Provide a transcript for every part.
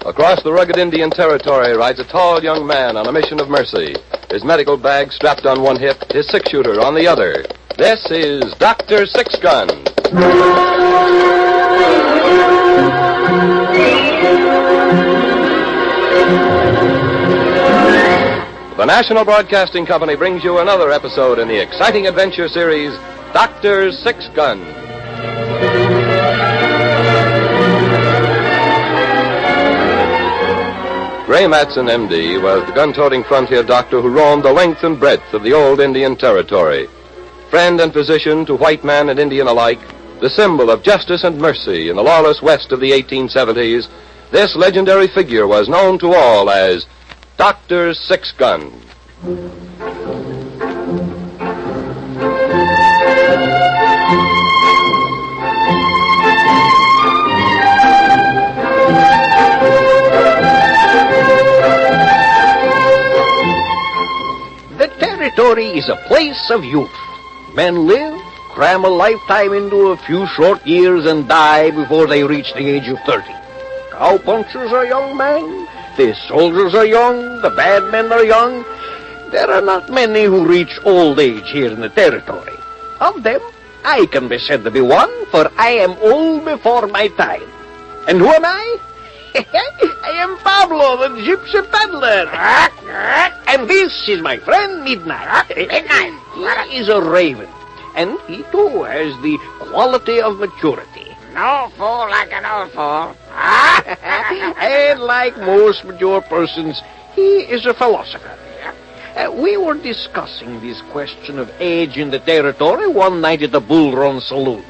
Across the rugged Indian Territory rides a tall young man on a mission of mercy. His medical bag strapped on one hip, his six-shooter on the other. This is Dr. Six-Gun. The National Broadcasting Company brings you another episode in the exciting adventure series, Dr. Six-Gun. Ray Matson, M.D., was the gun-toting frontier doctor who roamed the length and breadth of the old Indian Territory. Friend and physician to white man and Indian alike, the symbol of justice and mercy in the lawless West of the 1870s, this legendary figure was known to all as Dr. Six-Gun. The Territory is a place of youth. Men live, cram a lifetime into a few short years, and die before they reach the age of 30. Cowpunchers are young men. The soldiers are young, the bad men are young. There are not many who reach old age here in the Territory. Of them, I can be said to be one, for I am old before my time. And who am I? I am Pablo, the gypsy peddler. And this is my friend Midnight. Midnight. He is a raven, and he too has the quality of maturity. No fool like an old fool. And like most mature persons, he is a philosopher. We were discussing this question of age in the Territory one night at the Bull Run Saloon.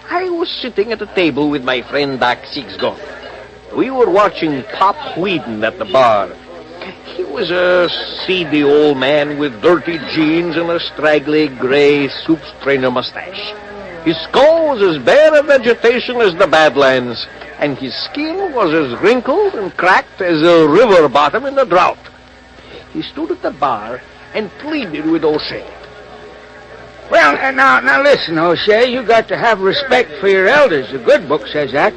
I was sitting at a table with my friend Doc Six-Gun. We were watching Pop Whedon at the bar. He was a seedy old man with dirty jeans and a straggly gray soup strainer mustache. His skull was as bare of vegetation as the Badlands, and his skin was as wrinkled and cracked as a river bottom in the drought. He stood at the bar and pleaded with O'Shea. Well, now listen, O'Shea, you got to have respect for your elders. The good book says that.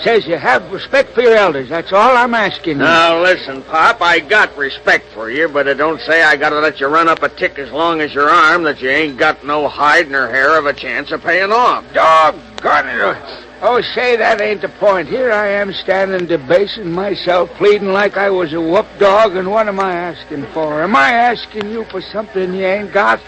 Says you have respect for your elders. That's all I'm asking you. Now, listen, Pop, I got respect for you, but it don't say I gotta let you run up a tick as long as your arm that you ain't got no hide nor hair of a chance of paying off. Doggone it. O'Shea, that ain't the point. Here I am standing debasing myself, pleading like I was a whoop dog, and what am I asking for? Am I asking you for something you ain't got?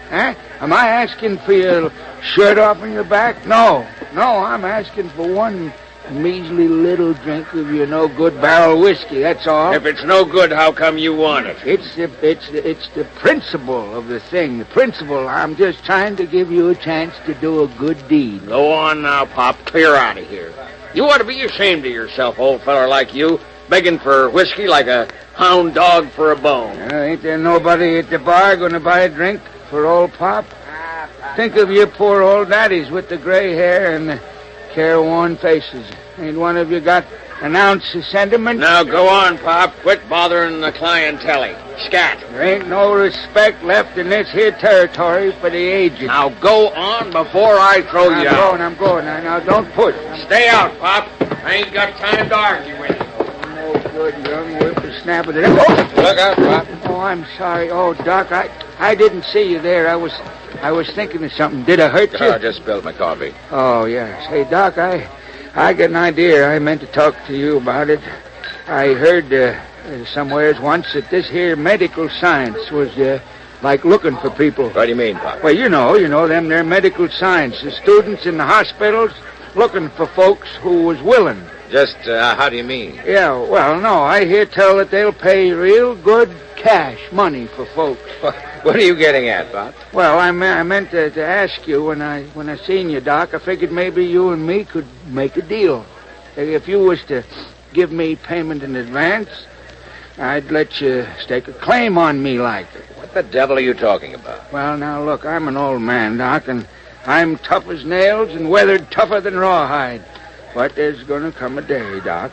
Huh? Am I asking for your shirt off on your back? No, I'm asking for one measly little drink of your no-good barrel whiskey, that's all. If it's no good, how come you want it? It's the principle of the thing. The principle. I'm just trying to give you a chance to do a good deed. Go on now, Pop. Clear out of here. You ought to be ashamed of yourself, old feller like you, begging for whiskey like a hound dog for a bone. Ain't there nobody at the bar going to buy a drink for old Pop? Think of your poor old daddies with the gray hair and the careworn faces. Ain't one of you got an ounce of sentiment? Now go on, Pop. Quit bothering the clientele. Scat. There ain't no respect left in this here territory for the aged. Now go on before I throw you out. I'm going. Now don't push. Stay out, Pop. I ain't got time to argue with you. No good young whippersnapper. Look out, Pop. Oh, I'm sorry. Oh, Doc, I didn't see you there. I was thinking of something. Did I hurt you? I just spilled my coffee. Oh, yes. Hey, Doc, I got an idea. I meant to talk to you about it. I heard somewheres once that this here medical science was like looking for people. What do you mean, Pop? Well, you know them there medical science. The students in the hospitals looking for folks who was willing. Just, how do you mean? Yeah, well, no, I hear tell that they'll pay real good cash money for folks. What are you getting at, Pop? Well, I meant to ask you when I seen you, Doc. I figured maybe you and me could make a deal. If you was to give me payment in advance, I'd let you stake a claim on me like. What the devil are you talking about? Well, now, look, I'm an old man, Doc, and I'm tough as nails and weathered tougher than rawhide. But there's going to come a day, Doc.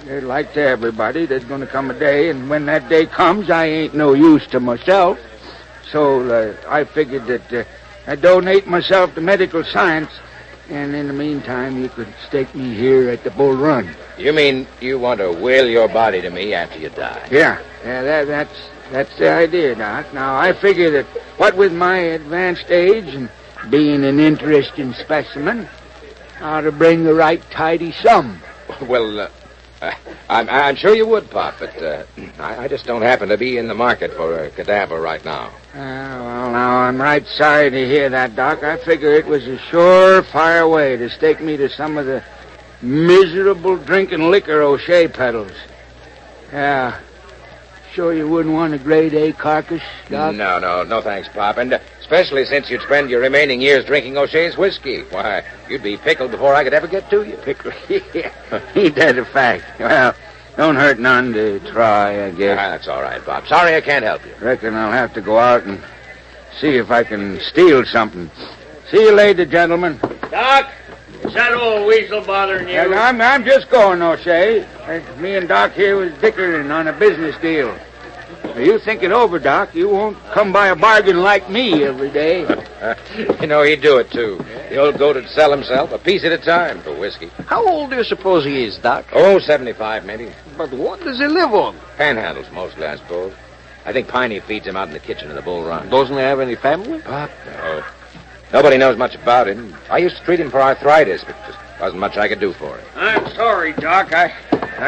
Like to everybody, there's going to come a day, and when that day comes, I ain't no use to myself. So I figured that I'd donate myself to medical science And in the meantime, you could stake me here at the Bull Run. You mean you want to will your body to me after you die? Yeah, that's the idea, Doc. Now, I figure that what with my advanced age and being an interesting specimen, I ought to bring the right tidy sum. Well, I'm sure you would, Pop, but I just don't happen to be in the market for a cadaver right now. Well, now, I'm right sorry to hear that, Doc. I figure it was a surefire way to stake me to some of the miserable drinking liquor O'Shea peddles. Yeah. Sure you wouldn't want a grade A carcass, Doc? No, thanks, Pop. And especially since you'd spend your remaining years drinking O'Shea's whiskey. Why, you'd be pickled before I could ever get to you. Pickled? Yeah. Ain't that a fact? Well, don't hurt none to try, I guess. That's all right, Pop. Sorry I can't help you. Reckon I'll have to go out and see if I can steal something. See you later, gentlemen. Doc, is that old weasel bothering you? I'm just going, O'Shea. Me and Doc here was dickering on a business deal. You think it over, Doc. You won't come by a bargain like me every day. You know, he'd do it, too. The old goat would sell himself a piece at a time for whiskey. How old do you suppose he is, Doc? Oh, 75, maybe. But what does he live on? Panhandles, mostly, I suppose. I think Piney feeds him out in the kitchen of the Bull Run. Doesn't he have any family? Pop? No. Nobody knows much about him. I used to treat him for arthritis, but just wasn't much I could do for him. I'm sorry, Doc. I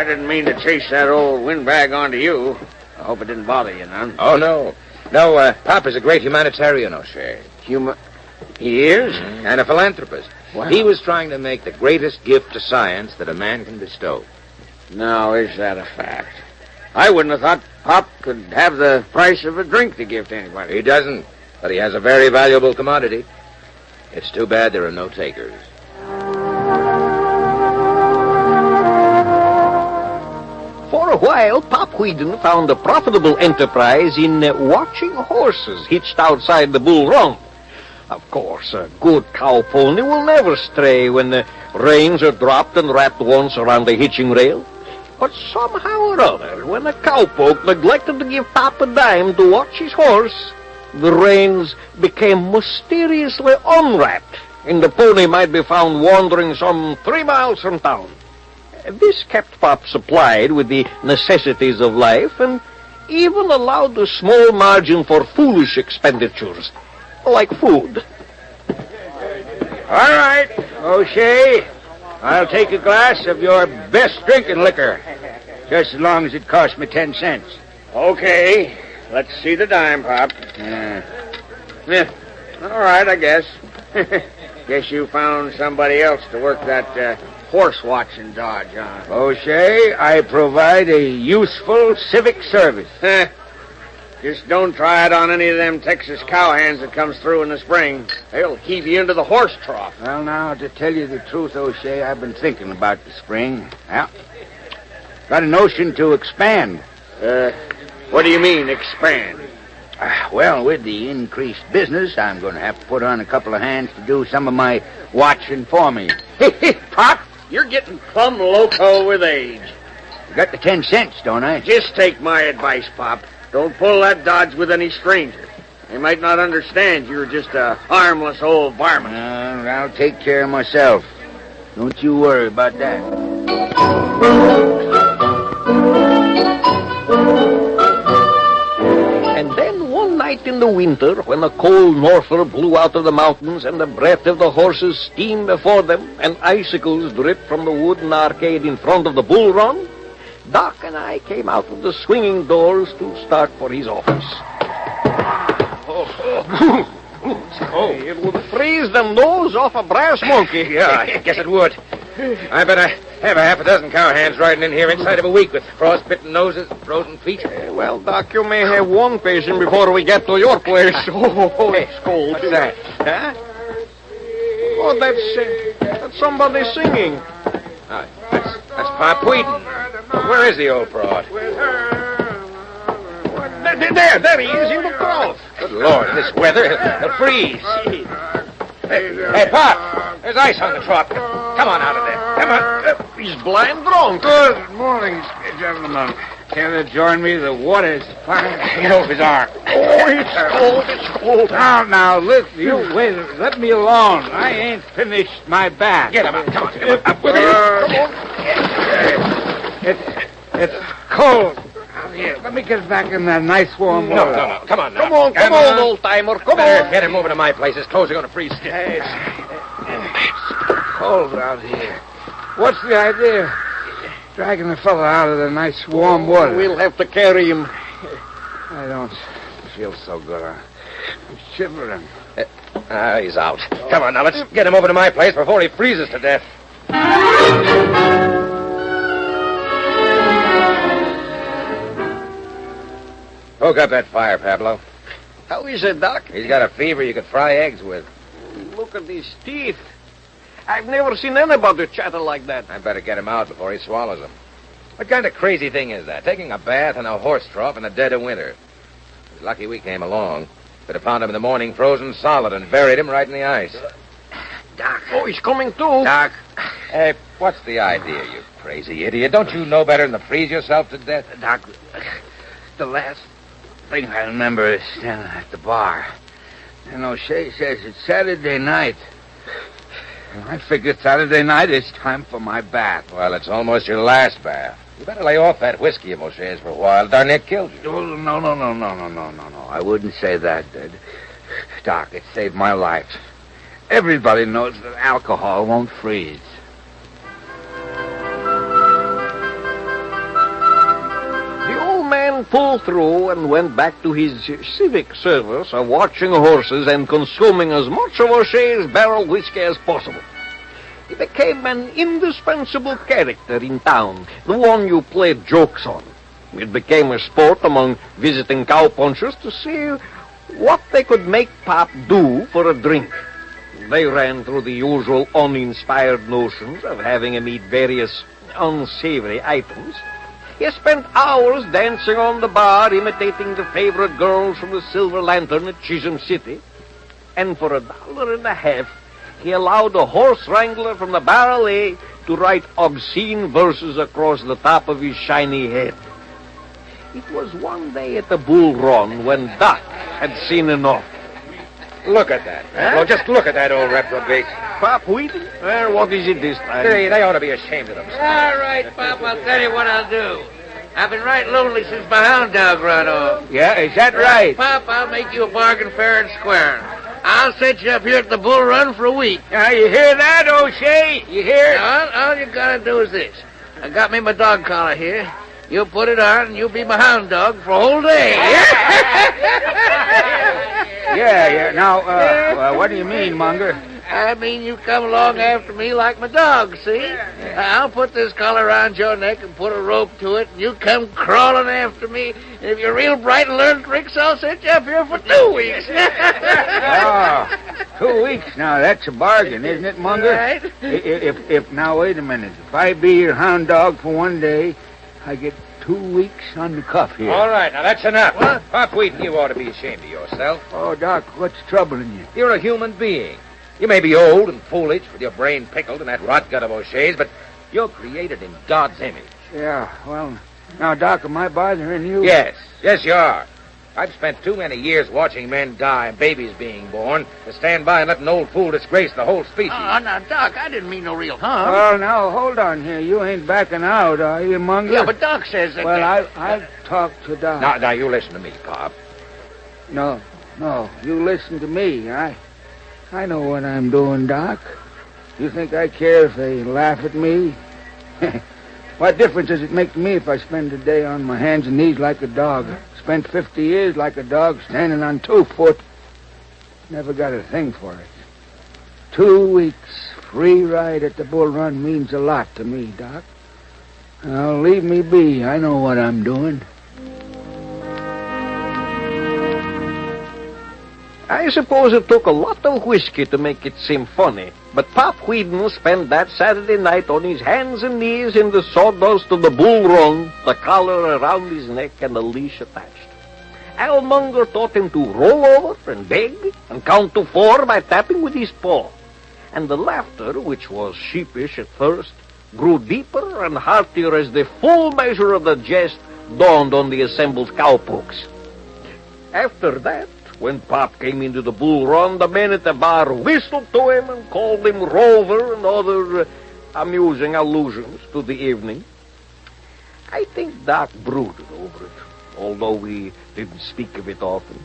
didn't mean to chase that old windbag onto you. I hope it didn't bother you none. Oh, no. No, Pop is a great humanitarian, O'Shea. He is? And a philanthropist. Wow. He was trying to make the greatest gift to science that a man can bestow. Now, is that a fact? I wouldn't have thought Pop could have the price of a drink to give to anybody. He doesn't, but he has a very valuable commodity. It's too bad there are no takers. For a while, Pop Whedon found a profitable enterprise in watching horses hitched outside the Bull Run. Of course, a good cow pony will never stray when the reins are dropped and wrapped once around the hitching rail. But somehow or other, when a cowpoke neglected to give Pop a dime to watch his horse, the reins became mysteriously unwrapped, and the pony might be found wandering some 3 miles from town. This kept Pop supplied with the necessities of life and even allowed a small margin for foolish expenditures, like food. All right, O'Shea. I'll take a glass of your best drinking liquor, just as long as it costs me 10 cents. Okay. Let's see the dime, Pop. Yeah. All right, I guess. Guess you found somebody else to work that horse-watching dodge on. O'Shea, I provide a useful civic service. Just don't try it on any of them Texas cowhands that comes through in the spring. They'll heave you into the horse trough. Well, now, to tell you the truth, O'Shea, I've been thinking about the spring. Yeah. Got a notion to expand. What do you mean, expand? Well, with the increased business, I'm going to have to put on a couple of hands to do some of my watching for me. Pop, you're getting plumb loco with age. You got the 10 cents, don't I? Just take my advice, Pop. Don't pull that dodge with any stranger. They might not understand you're just a harmless old varmint. I'll take care of myself. Don't you worry about that. And then one night in the winter, when a cold norther blew out of the mountains and the breath of the horses steamed before them and icicles dripped from the wooden arcade in front of the Bull Run, Doc and I came out of the swinging doors to start for his office. It would freeze the nose off a brass monkey. Yeah, I guess it would. I bet I have a half a dozen cowhands riding in here inside of a week with frostbitten noses and frozen feet. Well, Doc, you may have one patient before we get to your place. It's cold. What's that? Huh? Oh, that's somebody singing. That's Pop Whedon. Where is the old broad? There he is in the trough. Good Lord, in this weather, he'll freeze. Hey, Pop, there's ice on the trough. Come on out of there. Come on. He's blind drunk. Good morning, gentlemen. Care to join me? The water's fine. Get off his arm. Oh, it's cold. Now, look, you wait. Let me alone. I ain't finished my bath. Get him up. Come on, get him up with you. It's cold. Here, let me get back in that nice warm water. No. Come on now. Come on, old-timer. Come on. Get him over to my place. His clothes are going to freeze stiff. It's cold out here. What's the idea? Dragging the fellow out of the nice warm water. We'll have to carry him. I don't feel so good. I'm shivering. He's out. Come on now, let's get him over to my place before he freezes to death. Poke up that fire, Pablo. How is it, Doc? He's got a fever you could fry eggs with. Look at these teeth. I've never seen anybody chatter like that. I better get him out before he swallows them. What kind of crazy thing is that? Taking a bath in a horse trough in the dead of winter. It's lucky we came along. Could have found him in the morning frozen solid and buried him right in the ice. Doc. Oh, he's coming too. Doc. Hey, what's the idea, you crazy idiot? Don't you know better than to freeze yourself to death? Doc, the last thing I remember is standing at the bar. And O'Shea says it's Saturday night. I figured Saturday night is time for my bath. Well, it's almost your last bath. You better lay off that whiskey of O'Shea's for a while. Darn near killed you. Oh, no. I wouldn't say that, Doc. It saved my life. Everybody knows that alcohol won't freeze. The old man pulled through and went back to his civic service of watching horses and consuming as much of O'Shea's barrel whiskey as possible. He became an indispensable character in town, the one you played jokes on. It became a sport among visiting cowpunchers to see what they could make Pop do for a drink. They ran through the usual uninspired notions of having him eat various unsavory items. He spent hours dancing on the bar, imitating the favorite girls from the Silver Lantern at Chisholm City. And for $1.50, he allowed a horse wrangler from the Barrel A to write obscene verses across the top of his shiny head. It was one day at the Bull Run when Doc had seen enough. Look at that. Well, just look at that old reprobate. Pop Wheaton? Well, what is it this time? They ought to be ashamed of themselves. All right, Pop, I'll tell you what I'll do. I've been right lonely since my hound dog run off. Yeah, is that right? Pop, I'll make you a bargain fair and square. I'll set you up here at the Bull Run for a week. Now, you hear that, O'Shea? You hear it? Now, all you gotta do is this. I got me my dog collar here. You put it on, and you'll be my hound dog for a whole day. Yeah. Now, what do you mean, Munger? I mean, you come along after me like my dog, see? I'll put this collar around your neck and put a rope to it, and you come crawling after me. And if you're real bright and learn tricks, I'll set you up here for 2 weeks. 2 weeks. Now, that's a bargain, isn't it, Munger? Right. Now, wait a minute. If I be your hound dog for 1 day, I get 2 weeks on the cuff here. All right, now that's enough. What? Pop Wheaton, you ought to be ashamed of yourself. Oh, Doc, what's troubling you? You're a human being. You may be old and foolish with your brain pickled in that rot gut of O'Shea's, but you're created in God's image. Yeah, well, now, Doc, am I bothering you? Yes, you are. I've spent too many years watching men die and babies being born to stand by and let an old fool disgrace the whole species. Oh, now, Doc, I didn't mean no real harm. Well, now, hold on here. You ain't backing out, are you, Munger? Yeah, but Doc says that... Well, I've talked to Doc. Now, you listen to me, Pop. No, you listen to me. I know what I'm doing, Doc. You think I care if they laugh at me? What difference does it make to me if I spend a day on my hands and knees like a dog? Spent 50 years like a dog standing on 2 foot. Never got a thing for it. 2 weeks free ride at the Bull Run means a lot to me, Doc. Now, leave me be. I know what I'm doing. I suppose it took a lot of whiskey to make it seem funny, but Pop Wheaton spent that Saturday night on his hands and knees in the sawdust of the Bull Run, the collar around his neck and the leash attached. Al Munger taught him to roll over and beg and count to 4 by tapping with his paw. And the laughter, which was sheepish at first, grew deeper and heartier as the full measure of the jest dawned on the assembled cowpokes. After that, when Pop came into the bull run, the men at the bar whistled to him and called him Rover and other amusing allusions to the evening. I think Doc brooded over it, although we didn't speak of it often.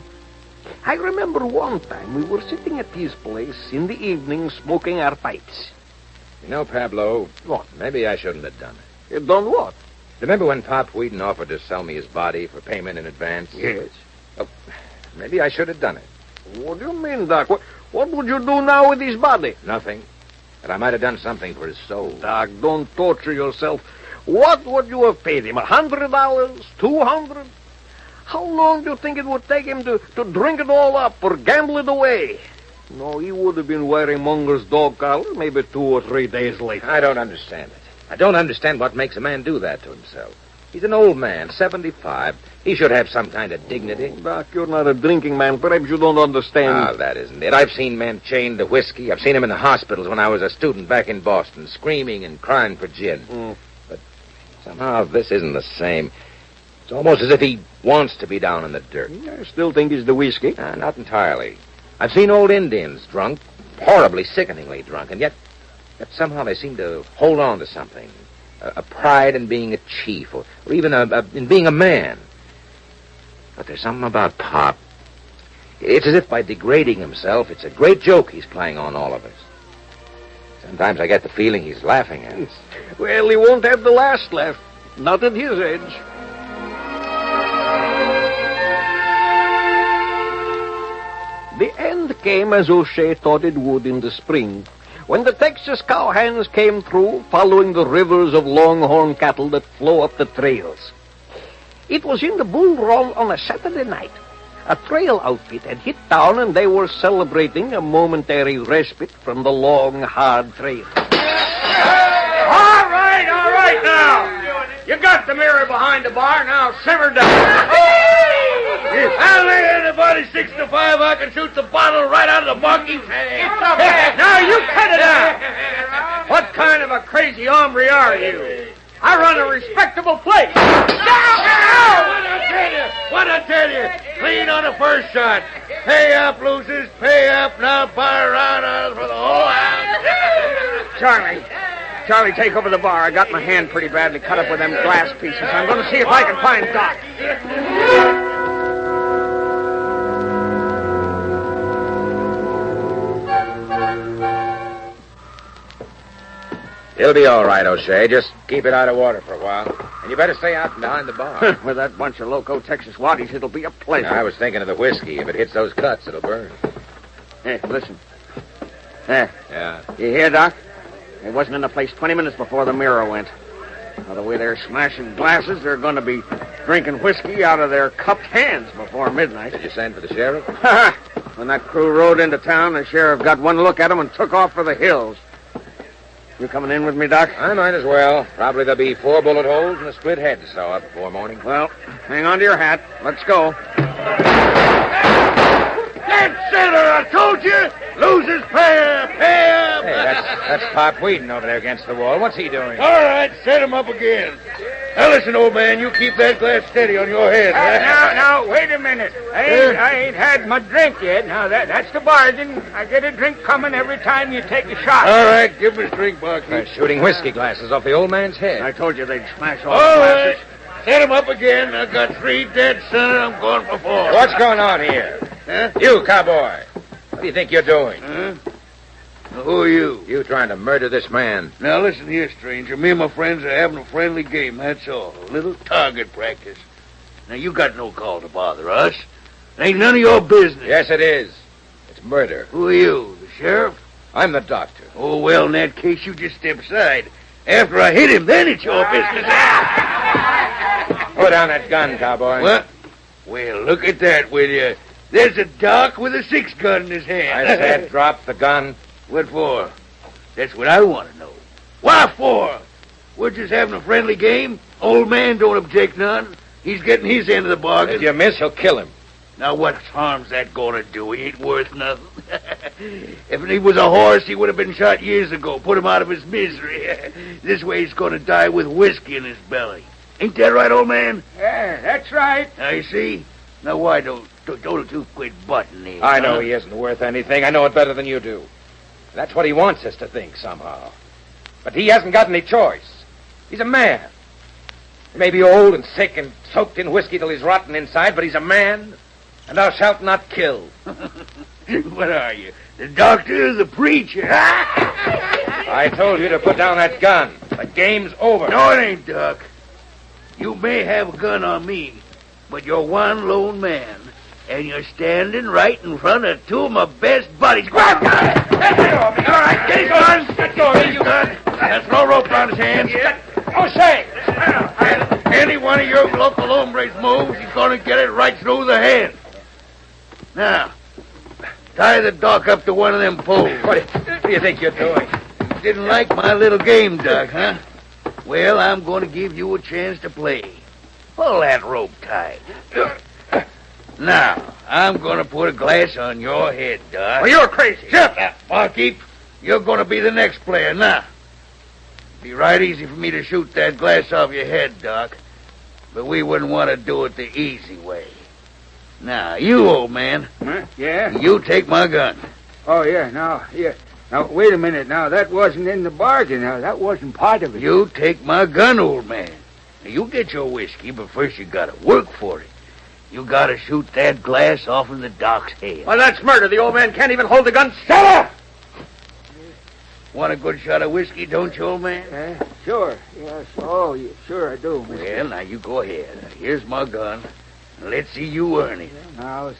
I remember one time we were sitting at his place in the evening smoking our pipes. You know, Pablo, What? maybe I shouldn't have done it. You done what? Remember when Pop Wheaton offered to sell me his body for payment in advance? Yes. Oh, maybe I should have done it. What do you mean, Doc? What would you do now with his body? Nothing. But I might have done something for his soul. Doc, don't torture yourself. What would you have paid him? $100? $200? How long do you think it would take him to drink it all up or gamble it away? No, he would have been wearing Munger's dog collar maybe 2 or 3 days later. I don't understand it. I don't understand what makes a man do that to himself. He's an old man, 75. He should have some kind of dignity. Doc, you're not a drinking man. Perhaps you don't understand. Ah, that isn't it. I've seen men chained to whiskey. I've seen him in the hospitals when I was a student back in Boston, screaming and crying for gin. But somehow this isn't the same. It's almost as if he wants to be down in the dirt. I still think it's the whiskey. Not entirely. I've seen old Indians drunk, horribly, sickeningly drunk, and yet somehow they seem to hold on to something. A pride in being a chief, or even in being a man. But there's something about Pop. It's as if by degrading himself, it's a great joke he's playing on all of us. Sometimes I get the feeling he's laughing at us. Well, he won't have the last laugh. Not at his age. The end came as O'Shea thought it would in the spring, when the Texas cowhands came through, following the rivers of longhorn cattle that flow up the trails. It was in the bull run on a Saturday night. A trail outfit had hit town, and they were celebrating a momentary respite from the long, hard trail. All right now. You got the mirror behind the bar, now simmer down. I'll lay anybody 6 to 5, I can shoot the bottle right out of the monkey's head. Now you cut it out. What kind of a crazy hombre are you? I run a respectable place. What I tell you? Clean on the first shot. Pay up, losers. Pay up. Now buy around for the whole house. Charlie, take over the bar. I got my hand pretty badly cut up with them glass pieces. I'm going to see if I can find Doc. He'll be all right, O'Shea. Just keep it out of water for a while. And you better stay out from behind the bar. With that bunch of loco Texas waddies, it'll be a pleasure. I was thinking of the whiskey. If it hits those cuts, it'll burn. Hey, listen. There. Yeah. You hear, Doc? They wasn't in the place 20 minutes before the mirror went. Now, the way they're smashing glasses, they're going to be drinking whiskey out of their cupped hands before midnight. Did you send for the sheriff? When that crew rode into town, the sheriff got one look at them and took off for the hills. You coming in with me, Doc? I might as well. Probably there'll be 4 bullet holes and a split head to sew up before morning. Well, hang on to your hat. Let's go. Dead center, I told you! Losers pay up, pay up! Hey, that's Pop Wheaton over there against the wall. What's he doing? All right, set him up again. Now, listen, old man, you keep that glass steady on your head. Now, wait a minute. I ain't had my drink yet. Now, that's the bargain. I get a drink coming every time you take a shot. All right, give me his drink box. Shooting whiskey glasses off the old man's head. I told you they'd smash all the glasses. Set him up again. I got 3 dead, son. I'm going for 4. What's going on here? Huh? You, cowboy. What do you think you're doing? Huh? Who are you? You trying to murder this man. Now, listen here, stranger. Me and my friends are having a friendly game, that's all. A little target practice. Now, you got no call to bother us. It ain't none of your business. Yes, it is. It's murder. Who are you, the sheriff? I'm the doctor. Oh, well, in that case, you just step aside. After I hit him, then it's your business. Put down that gun, cowboy. What? Well, look at that, will you? There's a doc with a 6-gun in his hand. I said drop the gun. What for? That's what I want to know. Why for? We're just having a friendly game. Old man don't object none. He's getting his end of the bargain. If you miss, he'll kill him. Now, what harm's that gonna do? He ain't worth nothing. If he was a horse, he would have been shot years ago. Put him out of his misery. This way he's gonna die with whiskey in his belly. Ain't that right, old man? Yeah, that's right. I see. Now, why don't you quit butting in? I know he isn't worth anything. I know it better than you do. That's what he wants us to think somehow. But he hasn't got any choice. He's a man. He may be old and sick and soaked in whiskey till he's rotten inside, but he's a man, and thou shalt not kill. What are you, the doctor or the preacher? I told you to put down that gun. The game's over. No, it ain't, Doc. You may have a gun on me, but you're one lone man, and you're standing right in front of two of my best buddies. Grab gun! All right, get his gun! Let go of his gun! Now throw a rope around his hands. O'Shea! Any one of your local hombres moves, he's going to get it right through the head. Now, tie the Doc up to one of them poles. What do you think you're doing? Didn't like my little game, Doc, huh? Well, I'm going to give you a chance to play. Pull that rope tight. Now, I'm going to put a glass on your head, Doc. Well, you're crazy. Shut up, barkeep. You're going to be the next player. Now, be right easy for me to shoot that glass off your head, Doc. But we wouldn't want to do it the easy way. Now, you, old man. Huh? Yeah? You take my gun. Oh, yeah, Now, wait a minute. Now, that wasn't in the bargain. Now, that wasn't part of it. You take my gun, old man. Now, you get your whiskey, but first you got to work for it. You got to shoot that glass off in the Doc's head. Well, that's murder. The old man can't even hold the gun. Shut up! Want a good shot of whiskey, don't you, old man? Sure. Yes. Oh, yeah, sure I do, mister. Well, now you go ahead. Here's my gun. Let's see you earn it. Now,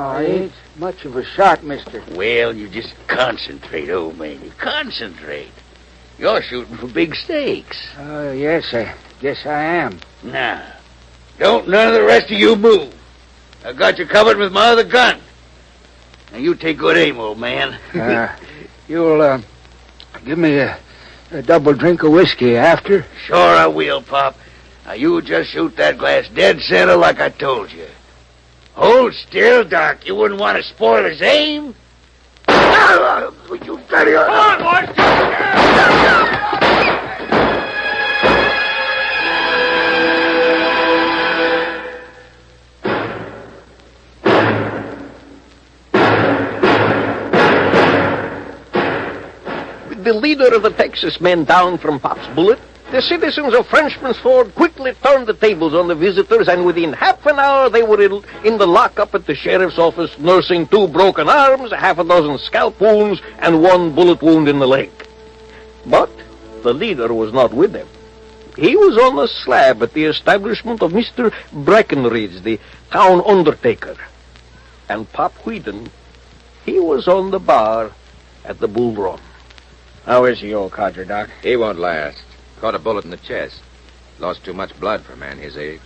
I ain't much of a shot, mister. Well, you just concentrate, old man. You concentrate. You're shooting for big stakes. Yes, I guess I am. Now, don't none of the rest of you move. I got you covered with my other gun. Now, you take good aim, old man. You'll, give me a double drink of whiskey after? Sure I will, Pop. Now, you just shoot that glass dead center like I told you. Hold still, Doc. You wouldn't want to spoil his aim. You bloody... Come on, boys. With the leader of the Texas men down from Pop's bullet, the citizens of Frenchman's Ford quickly turned the tables on the visitors, and within half an hour they were in the lockup at the sheriff's office, nursing 2 broken arms, half a dozen scalp wounds, and 1 bullet wound in the leg. But the leader was not with them. He was on the slab at the establishment of Mr. Breckenridge, the town undertaker. And Pop Whedon, he was on the bar at the Bull Run. How is he, old codger, Doc? He won't last. Caught a bullet in the chest. Lost too much blood for a man his age.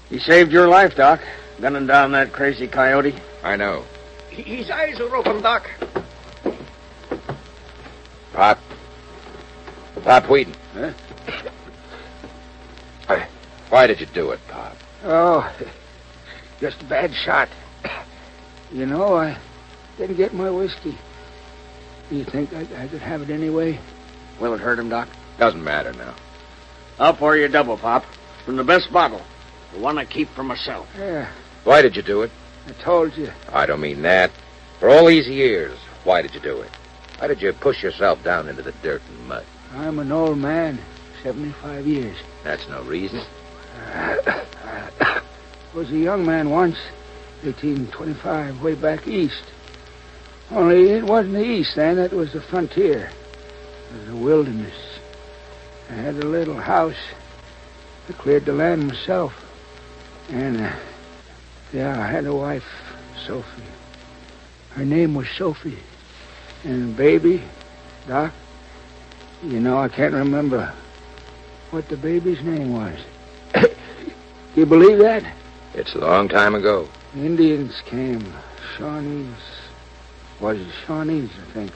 He saved your life, Doc. Gunning down that crazy coyote. I know. His eyes are open, Doc. Pop Whedon. Huh? Why did you do it, Pop? Oh, just a bad shot. You know, I didn't get my whiskey. Do you think I could have it anyway? Will it hurt him, Doc? Doesn't matter now. I'll pour you a double, Pop. From the best bottle. The one I keep for myself. Yeah, Why did you do it? I told you. I don't mean that. For all these years, why did you do it? Why did you push yourself down into the dirt and mud? I'm an old man, 75 years. That's no reason. Was a young man once, 1825, way back east. Only it wasn't the east then, it was the frontier. It was the wilderness. I had a little house. I cleared the land myself. And, I had a wife, Sophie. Her name was Sophie. And baby, Doc, you know, I can't remember what the baby's name was. You believe that? It's a long time ago. Indians came. Shawnees. Was it Shawnees, I think?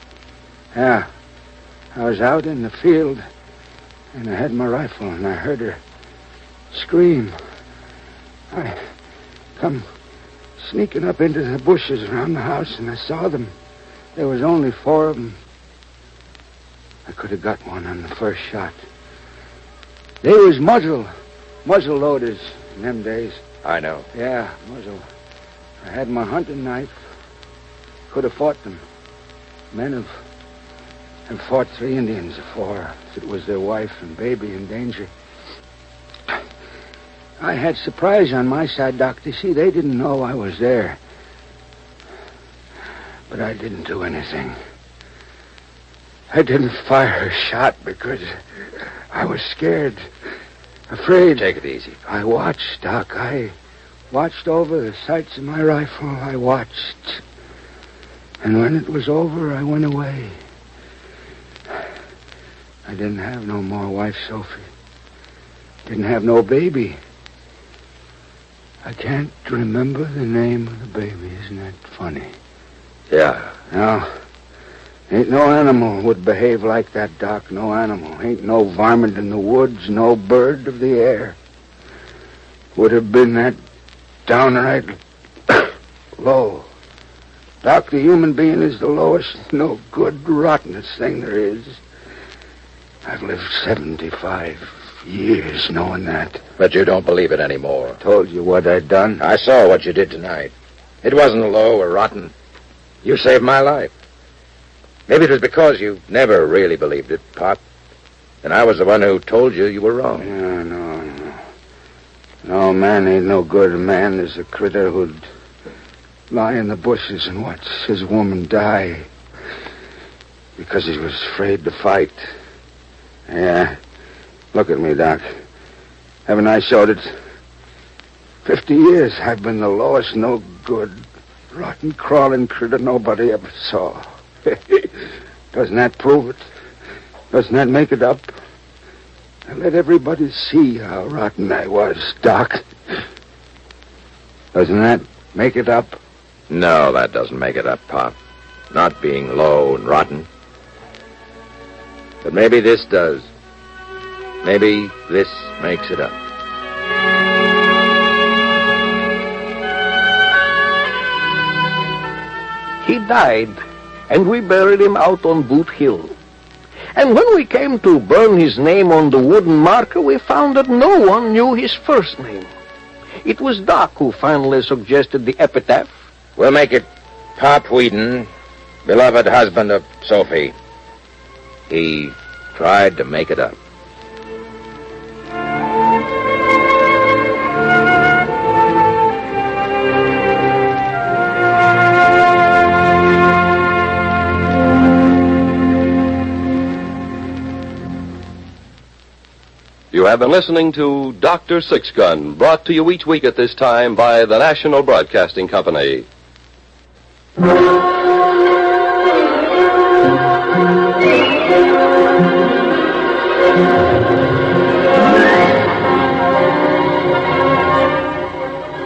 Yeah. I was out in the field, and I had my rifle, and I heard her scream. I come sneaking up into the bushes around the house, and I saw them. There was only 4 of them. I could have got one on the first shot. They was muzzled muzzle loaders in them days. I know. Yeah, muzzle. I had my hunting knife. Could have fought them. Men have fought 3 Indians before. It was their wife and baby in danger. I had surprise on my side, Doc. You see, they didn't know I was there. But I didn't do anything. I didn't fire a shot because I was scared, afraid. Take it easy. I watched, Doc. I watched over the sights of my rifle. I watched. And when it was over, I went away. I didn't have no more wife, Sophie. Didn't have no baby. I can't remember the name of the baby. Isn't that funny? Yeah. No. Ain't no animal would behave like that, Doc. No animal. Ain't no varmint in the woods, no bird of the air. Would have been that downright low. Doc, the human being is the lowest, no good, rottenest thing there is. I've lived 75 years knowing that. But you don't believe it anymore. Told you what I'd done. I saw what you did tonight. It wasn't low or rotten. You saved my life. Maybe it was because you never really believed it, Pop. And I was the one who told you you were wrong. Yeah, no. No, man ain't no good. A man is a critter who'd lie in the bushes and watch his woman die because he was afraid to fight. Yeah. Look at me, Doc. Haven't I showed it? 50 years I've been the lowest, no good, rotten, crawling critter nobody ever saw. Doesn't that prove it? Doesn't that make it up? I let everybody see how rotten I was, Doc. Doesn't that make it up? No, that doesn't make it up, Pop. Not being low and rotten. But maybe this does. Maybe this makes it up. He died, and we buried him out on Boot Hill. And when we came to burn his name on the wooden marker, we found that no one knew his first name. It was Doc who finally suggested the epitaph. We'll make it Pop Whedon, beloved husband of Sophie. He tried to make it up. You have been listening to Dr. Six Gun, brought to you each week at this time by the National Broadcasting Company.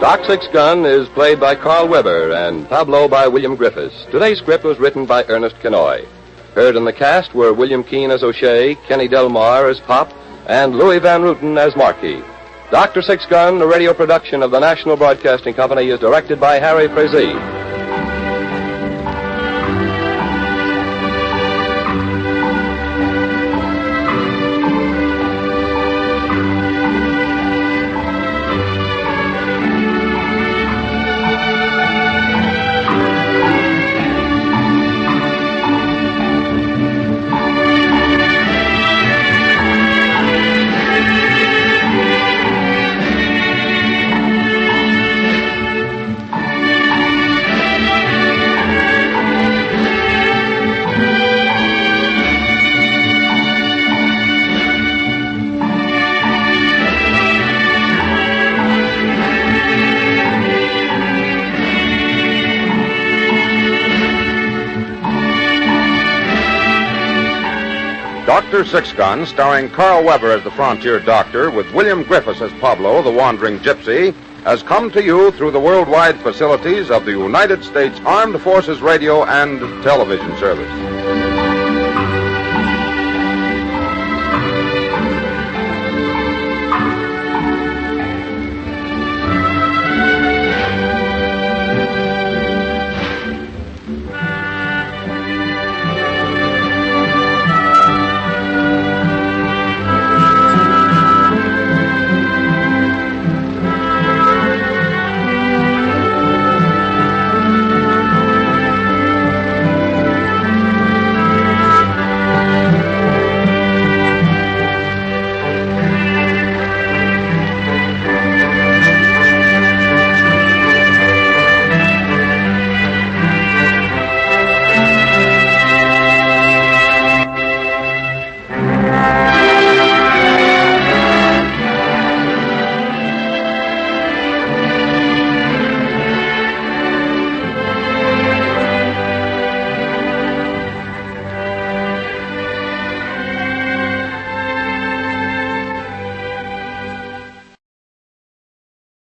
Doc Six Gun is played by Carl Weber and Pablo by William Griffiths. Today's script was written by Ernest Kenoy. Heard in the cast were William Keane as O'Shea, Kenny Delmar as Pop, and Louis Van Ruten as Marquis. Dr. Six Gun, a radio production of the National Broadcasting Company, is directed by Harry Frazee. Dr. Six Gun, starring Carl Weber as the frontier doctor, with William Griffiths as Pablo, the wandering gypsy, has come to you through the worldwide facilities of the United States Armed Forces Radio and Television Service.